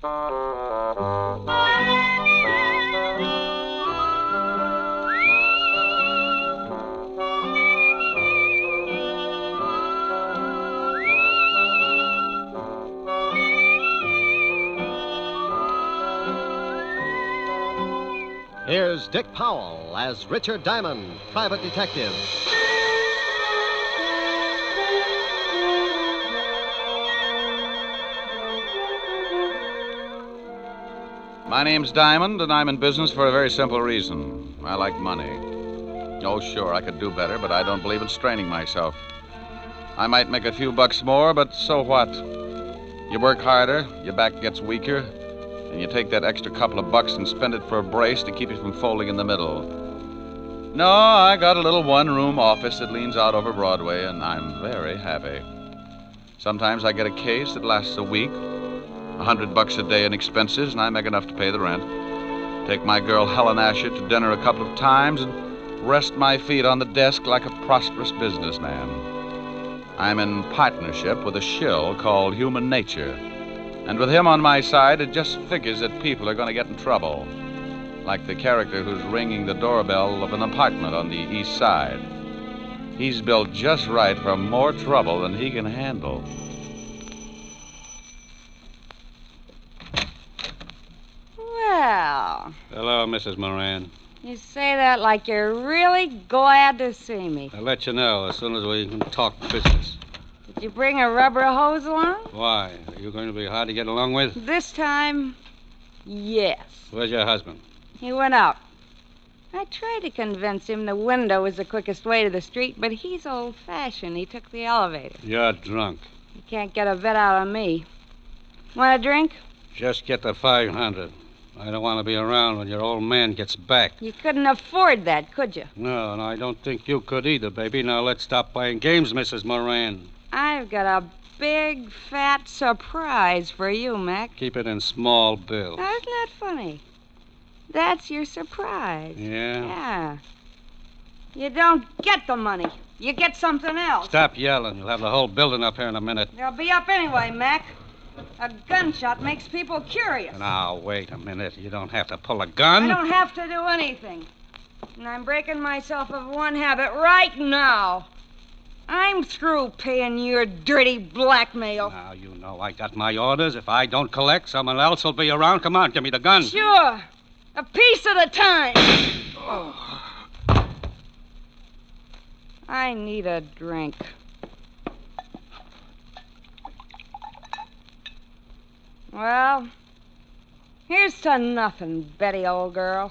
Here's Dick Powell as Richard Diamond, private detective. My name's Diamond, and I'm in business for a very simple reason. I like money. Oh, sure, I could do better, but I don't believe in straining myself. I might make a few bucks more, but so what? You work harder, your back gets weaker, and you take that extra couple of bucks and spend it for a brace to keep you from folding in the middle. No, I got a little one-room office that leans out over Broadway, and I'm very happy. Sometimes I get a case that lasts a week, $100 a day in expenses, and I make enough to pay the rent. Take my girl Helen Asher to dinner a couple of times and rest my feet on the desk like a prosperous businessman. I'm in partnership with a shill called Human Nature. And with him on my side, it just figures that people are going to get in trouble. Like the character who's ringing the doorbell of an apartment on the east side. He's built just right for more trouble than he can handle. Well, Hello, Mrs. Moran. you say that like you're really glad to see me. I'll let you know as soon as we can talk business. Did you bring a rubber hose along? Why? Are you going to be hard to get along with? This time, yes. Where's your husband? He went out. I tried to convince him the window was the quickest way to the street, but he's old-fashioned. He took the elevator. You're drunk. You can't get a bet out of me. Want a drink? Just get the 500. I don't want to be around when your old man gets back. You couldn't afford that, could you? No, and I don't think you could either, baby. Now let's stop playing games, Mrs. Moran. I've got a big, fat surprise for you, Mac. Keep it in small bills. Now, isn't that funny? That's your surprise. Yeah? Yeah. You don't get the money. You get something else. Stop yelling. You'll have the whole building up here in a minute. They'll be up anyway, Mac. A gunshot makes people curious. Now, wait a minute. You don't have to pull a gun. I don't have to do anything. And I'm breaking myself of one habit right now. I'm through paying your dirty blackmail. Now, you know I got my orders. If I don't collect, someone else will be around. Come on, give me the gun. Sure. A piece at a time. Oh. I need a drink. Well, here's to nothing, Betty, old girl.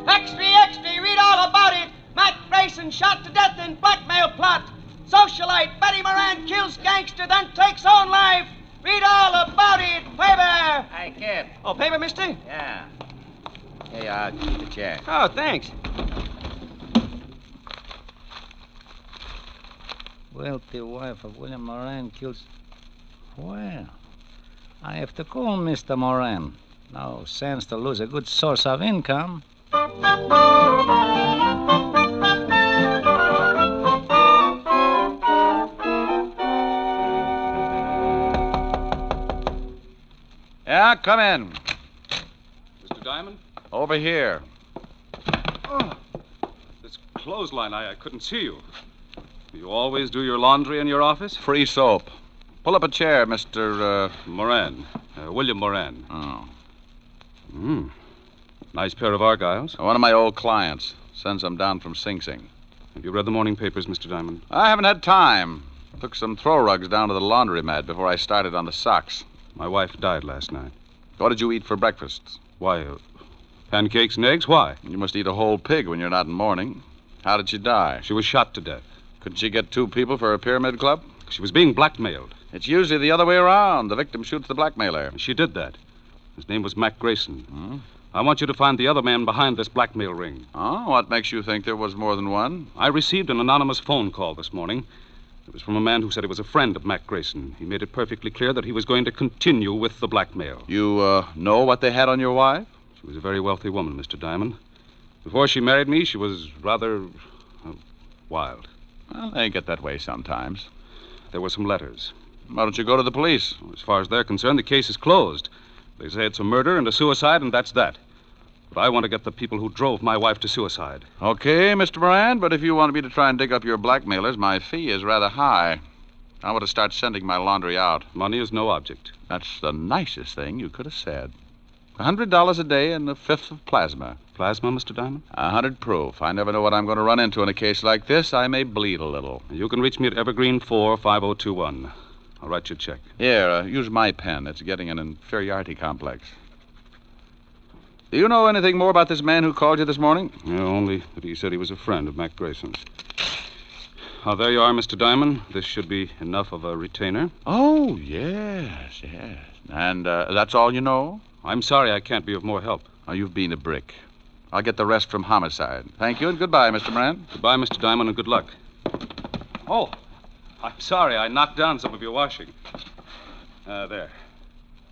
Extra, extra, read all about it. Mac Grayson shot to death in blackmail plot. Socialite Betty Moran kills gangster, then takes own life. Read all about it. Paper. Hey, kid. Oh, paper, mister? Yeah. Here you are. Keep the chair. Oh, thanks. Wealthy wife of William Moran kills... Well, I have to call Mr. Moran. No sense to lose a good source of income. Yeah, come in. Mr. Diamond? Over here. Oh, this clothesline, I couldn't see you. You always do your laundry in your office? Free soap. Pull up a chair, Mr. Moran. William Moran. Oh. Nice pair of Argyles. One of my old clients. Sends them down from Sing Sing. Have you read the morning papers, Mr. Diamond? I haven't had time. Took some throw rugs down to the laundromat before I started on the socks. My wife died last night. What did you eat for breakfast? Why, pancakes and eggs? Why? You must eat a whole pig when you're not in mourning. How did she die? She was shot to death. Couldn't she get two people for a pyramid club? She was being blackmailed. It's usually the other way around. The victim shoots the blackmailer. And she did that. His name was Mac Grayson. Hmm? I want you to find the other man behind this blackmail ring. Oh, what makes you think there was more than one? I received an anonymous phone call this morning. It was from a man who said he was a friend of Mac Grayson. He made it perfectly clear that he was going to continue with the blackmail. You know what they had on your wife? She was a very wealthy woman, Mr. Diamond. Before she married me, she was rather wild. Well, they get that way sometimes. There were some letters. Why don't you go to the police? As far as they're concerned, the case is closed. They say it's a murder and a suicide, and that's that. But I want to get the people who drove my wife to suicide. Okay, Mr. Moran, but if you want me to try and dig up your blackmailers, my fee is rather high. I want to start sending my laundry out. Money is no object. That's the nicest thing you could have said. $100 a day and a fifth of plasma. Plasma, Mr. Diamond? 100 proof. I never know what I'm going to run into in a case like this. I may bleed a little. You can reach me at Evergreen 45021. I'll write you a check. Here, use my pen. It's getting an inferiority complex. Do you know anything more about this man who called you this morning? Yeah, only that he said he was a friend of Mac Grayson's. There you are, Mr. Diamond. This should be enough of a retainer. Oh, yes. And that's all you know? I'm sorry I can't be of more help. Oh, you've been a brick. I'll get the rest from homicide. Thank you and goodbye, Mr. Moran. Goodbye, Mr. Diamond, and good luck. Oh, I'm sorry I knocked down some of your washing. There.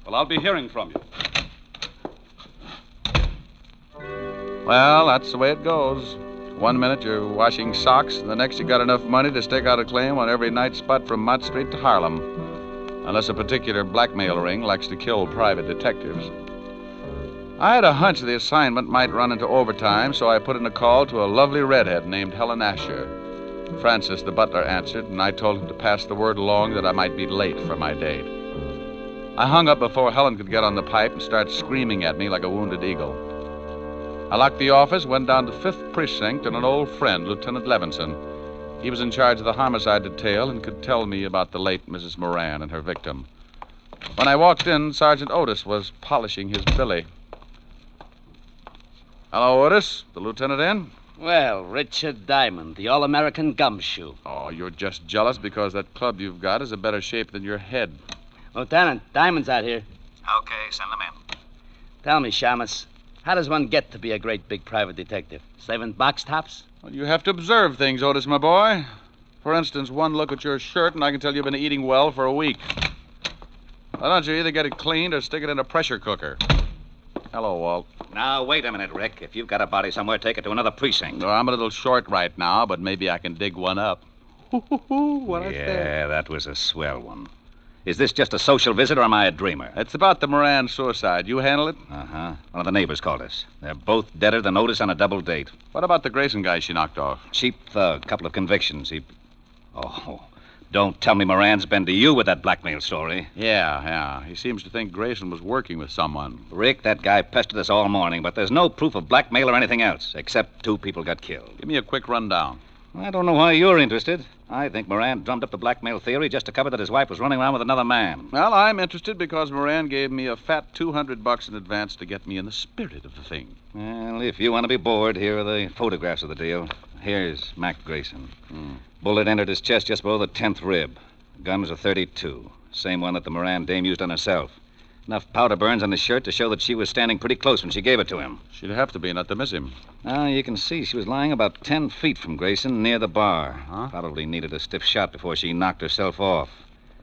Well, I'll be hearing from you. Well, that's the way it goes. 1 minute you're washing socks, and the next you got enough money to stake out a claim on every night spot from Mott Street to Harlem. Unless a particular blackmail ring likes to kill private detectives. I had a hunch the assignment might run into overtime, so I put in a call to a lovely redhead named Helen Asher. Francis, the butler, answered, and I told him to pass the word along that I might be late for my date. I hung up before Helen could get on the pipe and start screaming at me like a wounded eagle. I locked the office, went down to 5th Precinct, and an old friend, Lieutenant Levinson. He was in charge of the homicide detail and could tell me about the late Mrs. Moran and her victim. When I walked in, Sergeant Otis was polishing his billy. Hello, Otis. The lieutenant in? Well, Richard Diamond, the all-American gumshoe. Oh, you're just jealous because that club you've got is a better shape than your head. Lieutenant, Diamond's out here. Okay, send them in. Tell me, Shamus, how does one get to be a great big private detective? Saving box tops? Well, you have to observe things, Otis, my boy. For instance, one look at your shirt, and I can tell you've been eating well for a week. Why don't you either get it cleaned or stick it in a pressure cooker? Hello, Walt. Now, wait a minute, Rick. If you've got a body somewhere, take it to another precinct. No, I'm a little short right now, but maybe I can dig one up. What I said. Yeah, that was a swell one. Is this just a social visit, or am I a dreamer? It's about the Moran suicide. You handle it? Uh-huh. One of the neighbors called us. They're both deader than Otis on a double date. What about the Grayson guy she knocked off? Cheap thug, couple of convictions. Oh, don't tell me Moran's been to you with that blackmail story. Yeah. He seems to think Grayson was working with someone. Rick, that guy pestered us all morning, but there's no proof of blackmail or anything else, except 2 people got killed. Give me a quick rundown. I don't know why you're interested. I think Moran drummed up the blackmail theory just to cover that his wife was running around with another man. Well, I'm interested because Moran gave me a fat $200 in advance to get me in the spirit of the thing. Well, if you want to be bored, here are the photographs of the deal. Here's Mac Grayson. Bullet entered his chest just below the 10th rib. The gun was a .32, same one that the Moran dame used on herself. Enough powder burns on his shirt to show that she was standing pretty close when she gave it to him. She'd have to be not to miss him. Now, you can see she was lying about 10 feet from Grayson near the bar. Huh? Probably needed a stiff shot before she knocked herself off.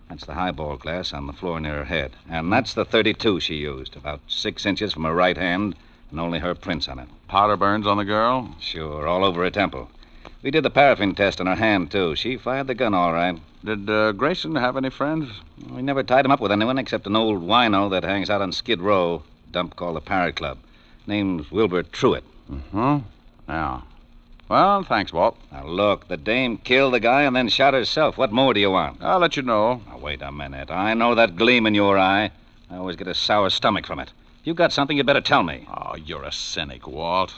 That's the highball glass on the floor near her head. And that's the .32 she used, about 6 inches from her right hand, and only her prints on it. Powder burns on the girl? Sure, all over her temple. We did the paraffin test on her hand, too. She fired the gun all right. Did Grayson have any friends? We never tied him up with anyone except an old wino that hangs out on Skid Row, a dump called the Parrot Club. Name's Wilbur Truitt. Yeah. Well, thanks, Walt. Now, look, the dame killed the guy and then shot herself. What more do you want? I'll let you know. Now, wait a minute. I know that gleam in your eye. I always get a sour stomach from it. If you got something, you better tell me. Oh, you're a cynic, Walt.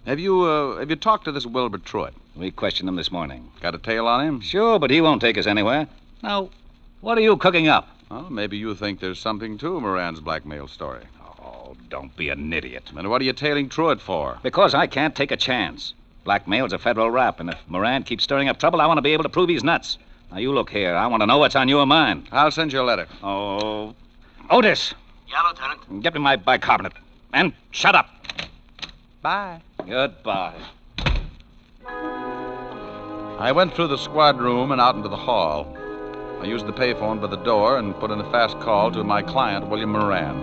Have you talked to this Wilbur Truitt? We questioned him this morning. Got a tail on him? Sure, but he won't take us anywhere. Now, what are you cooking up? Well, maybe you think there's something to Moran's blackmail story. Oh, don't be an idiot. And what are you tailing Truitt for? Because I can't take a chance. Blackmail's a federal rap, and if Moran keeps stirring up trouble, I want to be able to prove he's nuts. Now, you look here. I want to know what's on your mind. I'll send you a letter. Oh, Otis. Yeah, Lieutenant. Get me my bicarbonate. And shut up. Bye. Goodbye. I went through the squad room and out into the hall. I used the payphone by the door and put in a fast call to my client, William Moran.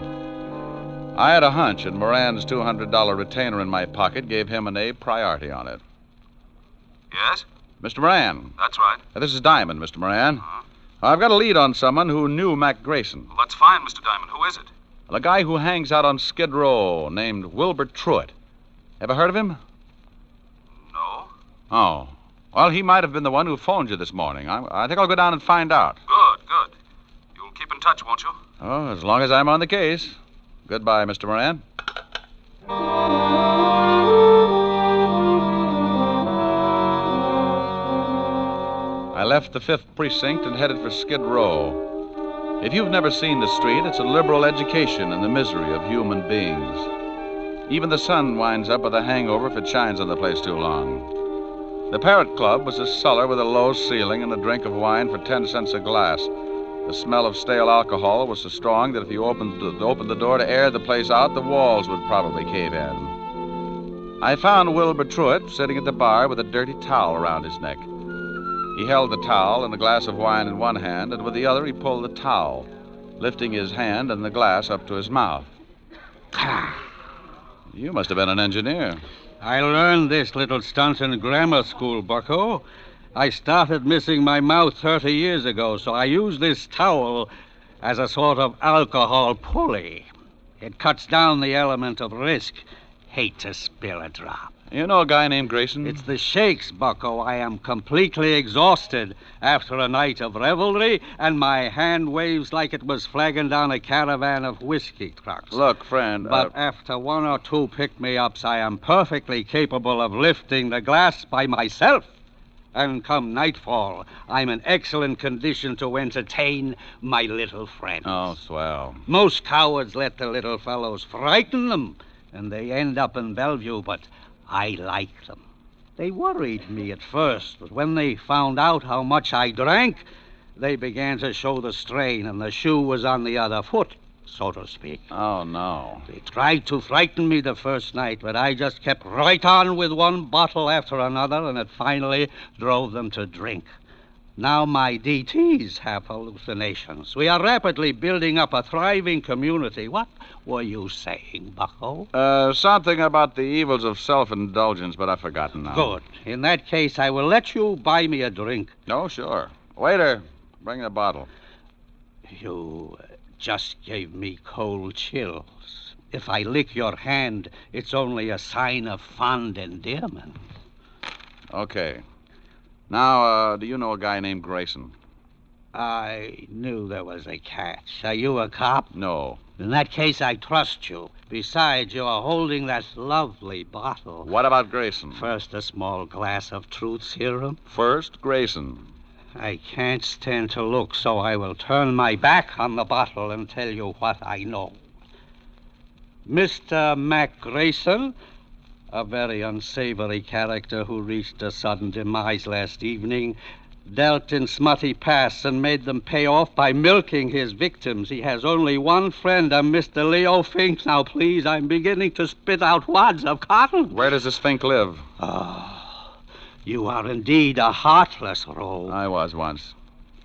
I had a hunch, and Moran's $200 retainer in my pocket gave him an A priority on it. Yes? Mr. Moran. That's right. This is Diamond, Mr. Moran. I've got a lead on someone who knew Mac Grayson. Well, that's fine, Mr. Diamond. Who is it? The guy who hangs out on Skid Row, named Wilbur Truitt. Ever heard of him? No. Oh. Well, he might have been the one who phoned you this morning. I think I'll go down and find out. Good. You'll keep in touch, won't you? Oh, as long as I'm on the case. Goodbye, Mr. Moran. I left the 5th Precinct and headed for Skid Row. If you've never seen the street, it's a liberal education in the misery of human beings. Even the sun winds up with a hangover if it shines on the place too long. The Parrot Club was a cellar with a low ceiling and a drink of wine for 10 cents a glass. The smell of stale alcohol was so strong that if you opened the door to air the place out, the walls would probably cave in. I found Wilbur Truitt sitting at the bar with a dirty towel around his neck. He held the towel and a glass of wine in one hand, and with the other he pulled the towel, lifting his hand and the glass up to his mouth. You must have been an engineer. I learned this little stunt in grammar school, bucko. I started missing my mouth 30 years ago, so I used this towel as a sort of alcohol pulley. It cuts down the element of risk. Hate to spill a drop. You know a guy named Grayson? It's the shakes, bucko. I am completely exhausted after a night of revelry, and my hand waves like it was flagging down a caravan of whiskey trucks. Look, friend... But after 1 or 2 pick-me-ups, I am perfectly capable of lifting the glass by myself. And come nightfall, I'm in excellent condition to entertain my little friends. Oh, swell. Most cowards let the little fellows frighten them, and they end up in Bellevue, but I like them. They worried me at first, but when they found out how much I drank, they began to show the strain, and the shoe was on the other foot, so to speak. Oh, no. They tried to frighten me the first night, but I just kept right on with one bottle after another, and it finally drove them to drink. Now my DTs have hallucinations. We are rapidly building up a thriving community. What were you saying, bucko? Something about the evils of self-indulgence, but I've forgotten now. Good. In that case, I will let you buy me a drink. Oh, sure. Waiter, bring the bottle. You just gave me cold chills. If I lick your hand, it's only a sign of fond endearment. Okay. Now, do you know a guy named Grayson? I knew there was a catch. Are you a cop? No. In that case, I trust you. Besides, you are holding that lovely bottle. What about Grayson? First, a small glass of truth serum. First, Grayson. I can't stand to look, so I will turn my back on the bottle and tell you what I know. Mr. Mac Grayson, a very unsavory character who reached a sudden demise last evening, dealt in smutty pasts and made them pay off by milking his victims. He has only one friend, a Mr. Leo Fink. Now, please, I'm beginning to spit out wads of cotton. Where does this Fink live? Oh, you are indeed a heartless rogue. I was once.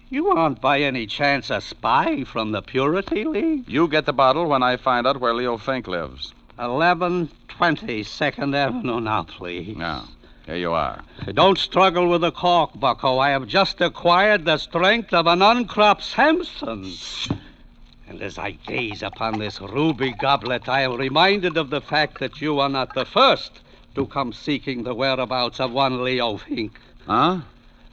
You aren't by any chance a spy from the Purity League? You get the bottle when I find out where Leo Fink lives. 1120 2nd Avenue now, please. Now, here you are. Don't struggle with the cork, bucko. I have just acquired the strength of an uncropped Samson. And as I gaze upon this ruby goblet, I am reminded of the fact that you are not the first to come seeking the whereabouts of one Leo Fink. Huh?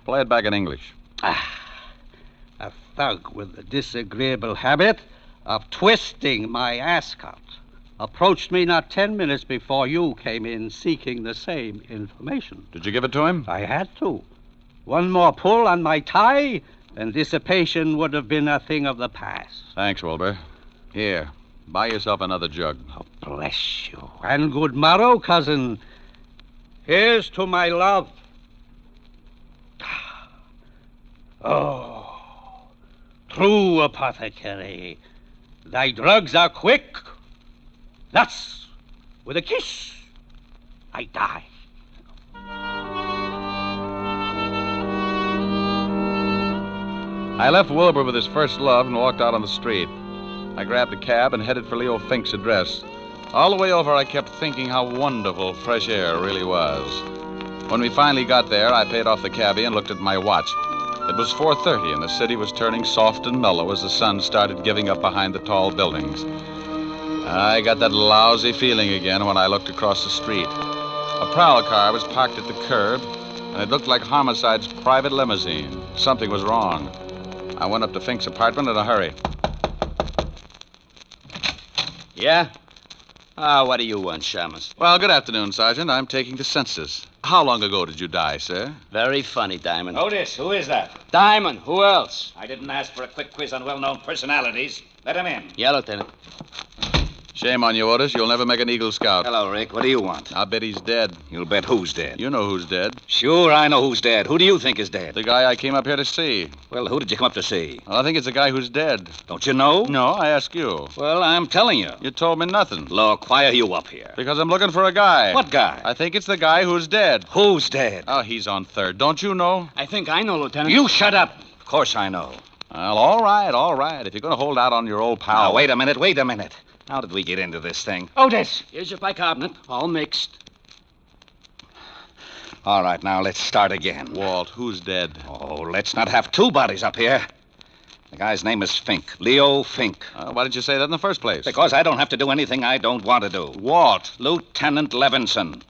Play it back in English. A thug with the disagreeable habit of twisting my ascot approached me not 10 minutes before you came in seeking the same information. Did you give it to him? I had to. One more pull on my tie, and dissipation would have been a thing of the past. Thanks, Wilbur. Here, buy yourself another jug. Oh, bless you. And good morrow, cousin. Here's to my love. Oh, true apothecary. Thy drugs are quick. Thus, with a kiss, I die. I left Wilbur with his first love and walked out on the street. I grabbed a cab and headed for Leo Fink's address. All the way over, I kept thinking how wonderful fresh air really was. When we finally got there, I paid off the cabbie and looked at my watch. It was 4:30, and the city was turning soft and mellow as the sun started giving up behind the tall buildings. I got that lousy feeling again when I looked across the street. A prowl car was parked at the curb, and it looked like Homicide's private limousine. Something was wrong. I went up to Fink's apartment in a hurry. Yeah? What do you want, Shamus? Well, good afternoon, Sergeant. I'm taking the census. How long ago did you die, sir? Very funny, Diamond. Otis, who is that? Diamond, who else? I didn't ask for a quick quiz on well-known personalities. Let him in. Yeah, Lieutenant. Shame on you, Otis. You'll never make an Eagle Scout. Hello, Rick. What do you want? I'll bet he's dead. You'll bet who's dead. You know who's dead. Sure, I know who's dead. Who do you think is dead? The guy I came up here to see. Well, who did you come up to see? Well, I think it's the guy who's dead. Don't you know? No, I ask you. Well, I'm telling you. You told me nothing. Look, why are you up here? Because I'm looking for a guy. What guy? I think it's the guy who's dead. Who's dead? Oh, he's on third. Don't you know? I think I know, Lieutenant. You shut up. Of course I know. Well, all right. If you're going to hold out on your old pal. Now, wait a minute. How did we get into this thing? Otis! Here's your bicarbonate, all mixed. All right, now let's start again. Walt, who's dead? Oh, let's not have two bodies up here. The guy's name is Fink, Leo Fink. Why did you say that in the first place? Because I don't have to do anything I don't want to do. Walt. Lieutenant Levinson.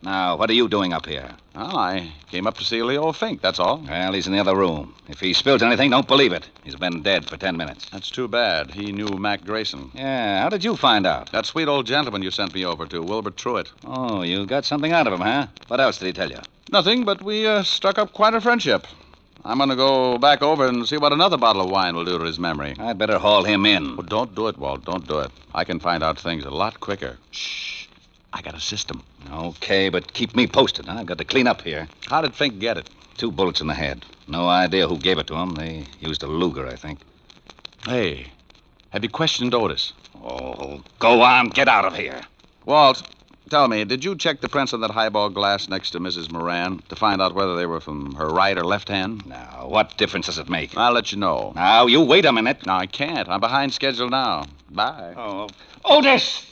Now, what are you doing up here? Well, I came up to see Leo Fink, that's all. Well, he's in the other room. If he spills anything, don't believe it. He's been dead for 10 minutes. That's too bad. He knew Mac Grayson. Yeah, how did you find out? That sweet old gentleman you sent me over to, Wilbur Truitt. Oh, you got something out of him, huh? What else did he tell you? Nothing, but we struck up quite a friendship. I'm going to go back over and see what another bottle of wine will do to his memory. I'd better haul him in. Well, don't do it, Walt. Don't do it. I can find out things a lot quicker. Shh. I got a system. Okay, but keep me posted. I've got to clean up here. How did Fink get it? 2 bullets in the head. No idea who gave it to him. They used a Luger, I think. Hey, have you questioned Otis? Oh, go on. Get out of here. Walt, tell me, did you check the prints on that highball glass next to Mrs. Moran to find out whether they were from her right or left hand? Now, what difference does it make? I'll let you know. Now, you wait a minute. No, I can't. I'm behind schedule now. Bye. Oh, Otis!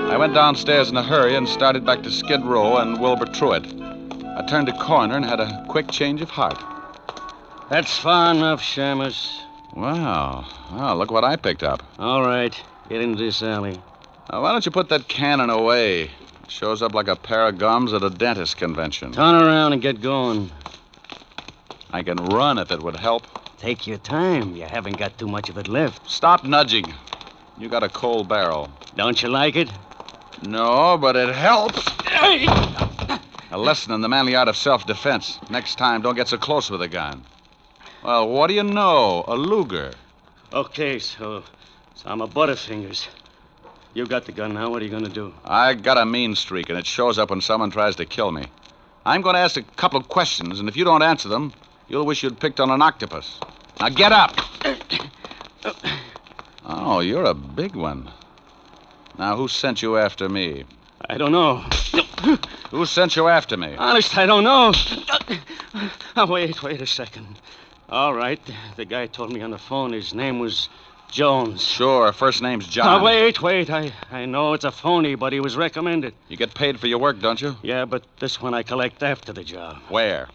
I went downstairs in a hurry and started back to Skid Row and Wilbur Truitt. I turned a corner and had a quick change of heart. That's far enough, Shamus. Wow. Well, look what I picked up. All right, get into this alley. Now, why don't you put that cannon away? It shows up like a pair of gums at a dentist convention. Turn around and get going. I can run if it would help. Take your time. You haven't got too much of it left. Stop nudging. You got a cold barrel. Don't you like it? No, but it helps. A lesson in the manly art of self-defense. Next time, don't get so close with a gun. Well, what do you know? A Luger. Okay, so I'm a Butterfingers. You got the gun now. What are you going to do? I got a mean streak, and it shows up when someone tries to kill me. I'm going to ask a couple of questions, and if you don't answer them, you'll wish you'd picked on an octopus. Now get up. Oh, you're a big one. Now, who sent you after me? I don't know. Who sent you after me? Honest, I don't know. Oh, wait a second. All right, the guy told me on the phone his name was Jones. Sure, first name's John. Wait. I know it's a phony, but he was recommended. You get paid for your work, don't you? Yeah, but this one I collect after the job. Where?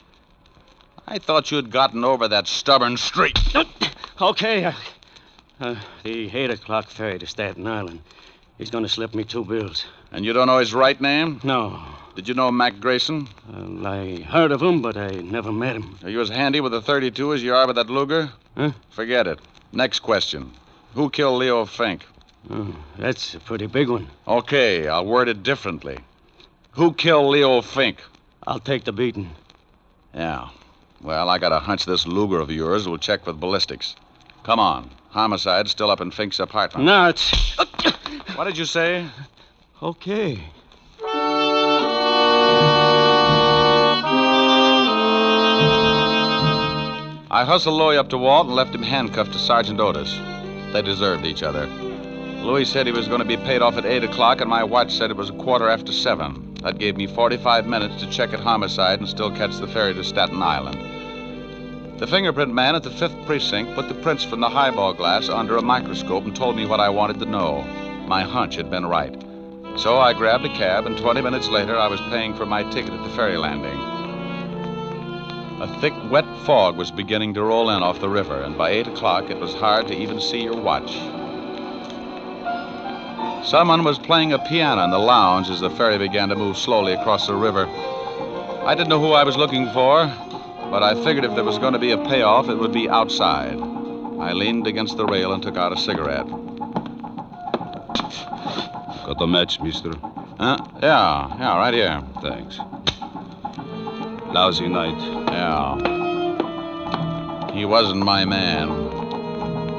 I thought you'd gotten over that stubborn streak. Okay. The 8 o'clock ferry to Staten Island. He's going to slip me 2 bills. And you don't know his right name? No. Did you know Mac Grayson? I heard of him, but I never met him. Are you as handy with a .32 as you are with that Luger? Huh? Forget it. Next question. Who killed Leo Fink? Oh, that's a pretty big one. Okay, I'll word it differently. Who killed Leo Fink? I'll take the beating. Yeah. Well, I got a hunch this Luger of yours will check with ballistics. Come on. Homicide's still up in Fink's apartment. No, it's... What did you say? Okay. I hustled Louis up to Walt and left him handcuffed to Sergeant Otis. They deserved each other. Louis said he was going to be paid off at 8 o'clock, and my watch said it was 7:15. That gave me 45 minutes to check at Homicide and still catch the ferry to Staten Island. The fingerprint man at the 5th Precinct put the prints from the highball glass under a microscope and told me what I wanted to know. My hunch had been right. So I grabbed a cab, and 20 minutes later, I was paying for my ticket at the ferry landing. A thick, wet fog was beginning to roll in off the river, and by 8 o'clock, it was hard to even see your watch. Someone was playing a piano in the lounge as the ferry began to move slowly across the river. I didn't know who I was looking for, but I figured if there was going to be a payoff, it would be outside. I leaned against the rail and took out a cigarette. Got the match, mister? Yeah, right here. Thanks. Lousy night. Yeah. He wasn't my man.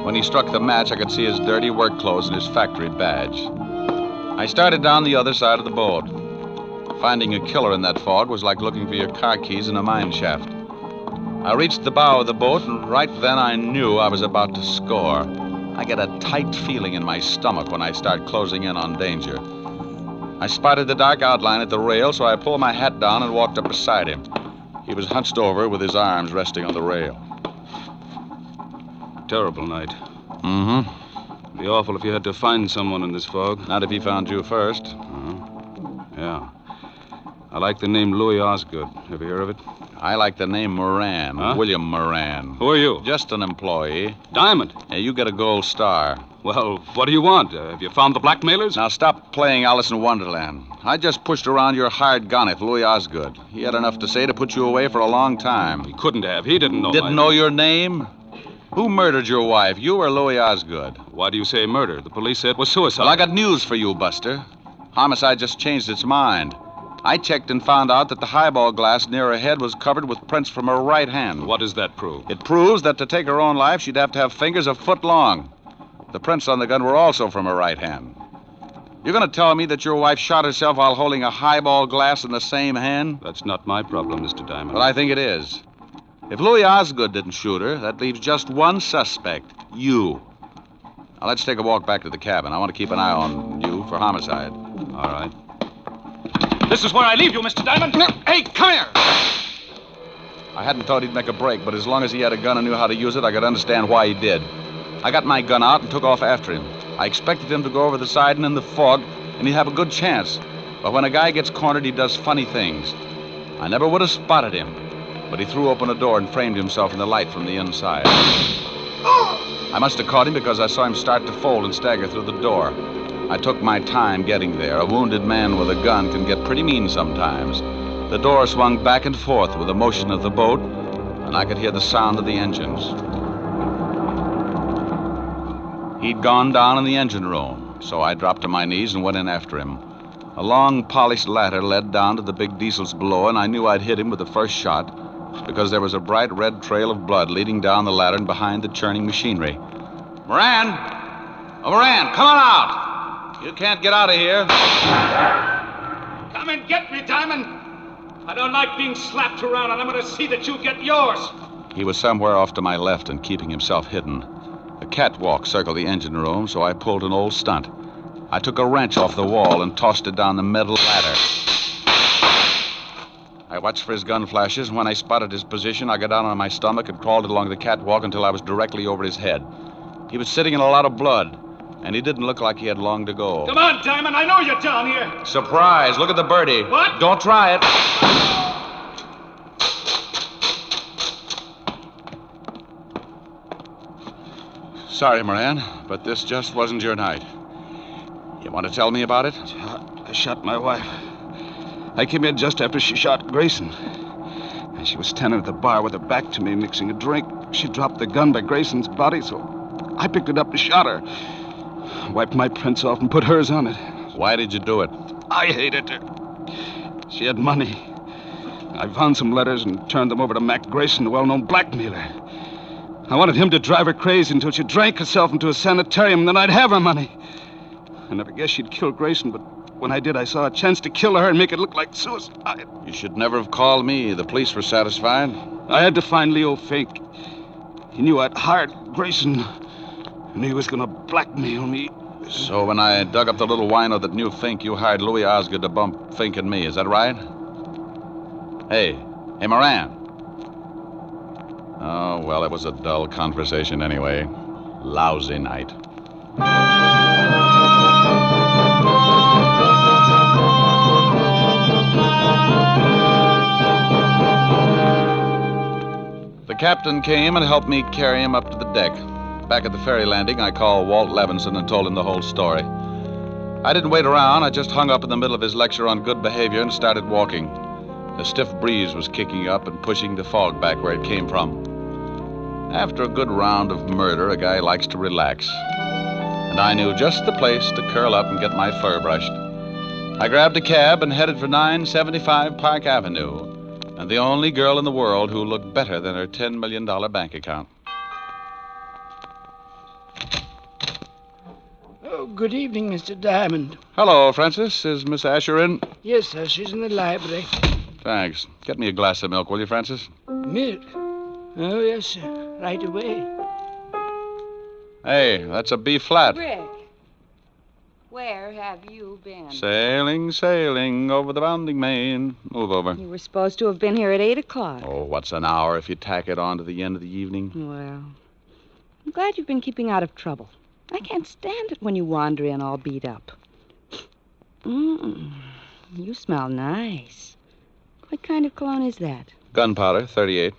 When he struck the match, I could see his dirty work clothes and his factory badge. I started down the other side of the boat. Finding a killer in that fog was like looking for your car keys in a mine shaft. I reached the bow of the boat, and right then I knew I was about to score. I get a tight feeling in my stomach when I start closing in on danger. I spotted the dark outline at the rail, so I pulled my hat down and walked up beside him. He was hunched over with his arms resting on the rail. Terrible night. Mm-hmm. Be awful if you had to find someone in this fog. Not if he found you first. Yeah. I like the name Louis Osgood. Ever hear of it? I like the name Moran. Huh? William Moran. Who are you? Just an employee. Diamond. Yeah, you get a gold star. Well, what do you want? Have you found the blackmailers? Now stop playing Alice in Wonderland. I just pushed around your hired gun, Louis Osgood. He had enough to say to put you away for a long time. He couldn't have. He didn't know. Didn't know your name? Who murdered your wife, you or Louis Osgood? Why do you say murder? The police said it was suicide. Well, I got news for you, Buster. Homicide just changed its mind. I checked and found out that the highball glass near her head was covered with prints from her right hand. What does that prove? It proves that to take her own life, she'd have to have fingers a foot long. The prints on the gun were also from her right hand. You're going to tell me that your wife shot herself while holding a highball glass in the same hand? That's not my problem, Mr. Diamond. Well, I think it is. If Louis Osgood didn't shoot her, that leaves just one suspect, you. Now, let's take a walk back to the cabin. I want to keep an eye on you for homicide. All right. This is where I leave you, Mr. Diamond. Hey, come here. I hadn't thought he'd make a break, but as long as he had a gun and knew how to use it, I could understand why he did. I got my gun out and took off after him. I expected him to go over the side and in the fog, and he'd have a good chance. But when a guy gets cornered, he does funny things. I never would have spotted him, but he threw open a door and framed himself in the light from the inside. I must have caught him because I saw him start to fold and stagger through the door. I took my time getting there. A wounded man with a gun can get pretty mean sometimes. The door swung back and forth with the motion of the boat, and I could hear the sound of the engines. He'd gone down in the engine room, so I dropped to my knees and went in after him. A long, polished ladder led down to the big diesels below, and I knew I'd hit him with the first shot because there was a bright red trail of blood leading down the ladder and behind the churning machinery. Moran! Oh, Moran, come on out! You can't get out of here. Come and get me, Diamond. I don't like being slapped around, and I'm going to see that you get yours. He was somewhere off to my left and keeping himself hidden. A catwalk circled the engine room, so I pulled an old stunt. I took a wrench off the wall and tossed it down the metal ladder. I watched for his gun flashes, and when I spotted his position, I got down on my stomach and crawled along the catwalk until I was directly over his head. He was sitting in a lot of blood, and he didn't look like he had long to go. Come on, Diamond. I know you're down here. Surprise. Look at the birdie. What? Don't try it. Sorry, Moran, but this just wasn't your night. You want to tell me about it? I shot my wife. I came in just after she shot Grayson. And she was standing at the bar with her back to me, mixing a drink. She dropped the gun by Grayson's body, so I picked it up and shot her. Wiped my prints off and put hers on it. Why did you do it? I hated her. She had money. I found some letters and turned them over to Mac Grayson, the well-known blackmailer. I wanted him to drive her crazy until she drank herself into a sanitarium, and then I'd have her money. I never guessed she'd kill Grayson, but when I did, I saw a chance to kill her and make it look like suicide. You should never have called me. The police were satisfied. I had to find Leo Fink. He knew I'd hired Grayson, and he was going to blackmail me. So when I dug up the little wino that knew Fink, you hired Louis Osgood to bump Fink and me. Is that right? Hey, Moran. Oh, well, it was a dull conversation anyway. Lousy night. The captain came and helped me carry him up to the deck. Back at the ferry landing, I called Walt Levinson and told him the whole story. I didn't wait around. I just hung up in the middle of his lecture on good behavior and started walking. A stiff breeze was kicking up and pushing the fog back where it came from. After a good round of murder, a guy likes to relax. And I knew just the place to curl up and get my fur brushed. I grabbed a cab and headed for 975 Park Avenue, and the only girl in the world who looked better than her $10 million bank account. Oh, good evening, Mr. Diamond. Hello, Francis. Is Miss Asher in? Yes, sir. She's in the library. Thanks. Get me a glass of milk, will you, Francis? Milk? Oh, yes, sir. Right away. Hey, that's a B flat. Rick, where have you been? Sailing, sailing over the bounding main. Move over. You were supposed to have been here at 8 o'clock. Oh, what's an hour if you tack it on to the end of the evening? Well, I'm glad you've been keeping out of trouble. I can't stand it when you wander in all beat up. You smell nice. What kind of cologne is that? Gunpowder, 38.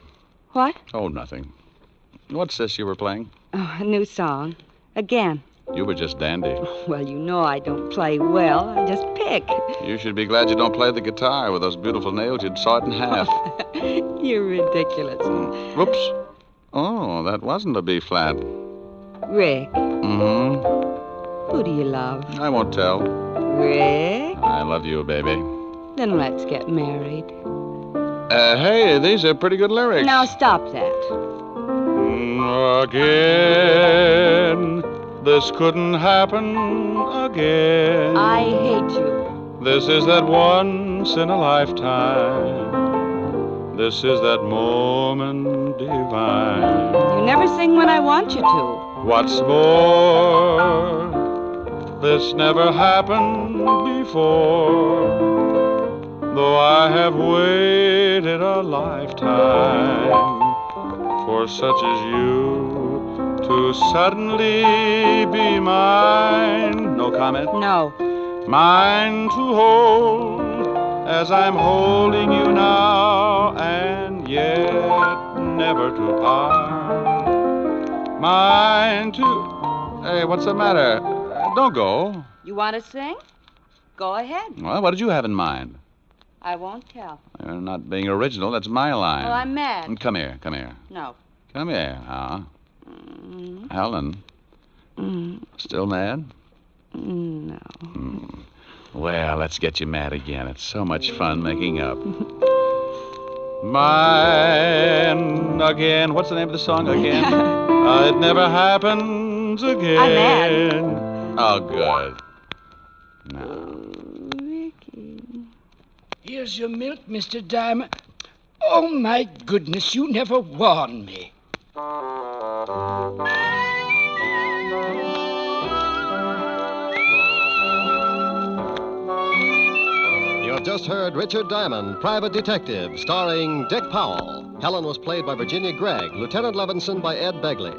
What? Oh, nothing. What's this you were playing? Oh, a new song. Again. You were just dandy. Well, you know I don't play well. I just pick. You should be glad you don't play the guitar. With those beautiful nails, you'd saw it in half. You're ridiculous. Whoops. Oh, that wasn't a B flat. Rick. Mm-hmm. Who do you love? I won't tell. Rick? I love you, baby. Then let's get married. Hey, these are pretty good lyrics. Now stop that. Again, this couldn't happen again. I hate you. This is that once in a lifetime. This is that moment divine. You never sing when I want you to. What's more, this never happened before. Though I have waited a lifetime for such as you to suddenly be mine. No comment? No. Mine to hold as I'm holding you now, and yet never to part. Mine to... Hey, what's the matter? Don't go. You want to sing? Go ahead. Well, what did you have in mind? I won't tell. You're not being original. That's my line. Well, I'm mad. Come here. No. Come here, Helen. Still mad? No. Well, let's get you mad again. It's so much fun making up. Mine again. What's the name of the song again? It never happens again. I'm mad. Oh, good. No. Ricky. Here's your milk, Mr. Diamond. Oh, my goodness, you never warned me. You have just heard Richard Diamond, Private Detective, starring Dick Powell. Helen was played by Virginia Gregg, Lieutenant Levinson by Ed Begley.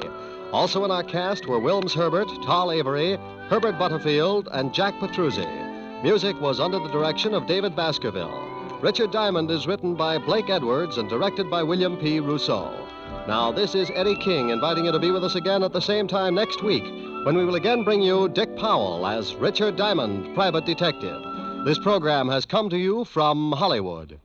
Also in our cast were Wilms Herbert, Tal Avery, Herbert Butterfield, and Jack Petruzzi. Music was under the direction of David Baskerville. Richard Diamond is written by Blake Edwards and directed by William P. Rousseau. Now, this is Eddie King inviting you to be with us again at the same time next week, when we will again bring you Dick Powell as Richard Diamond, Private Detective. This program has come to you from Hollywood.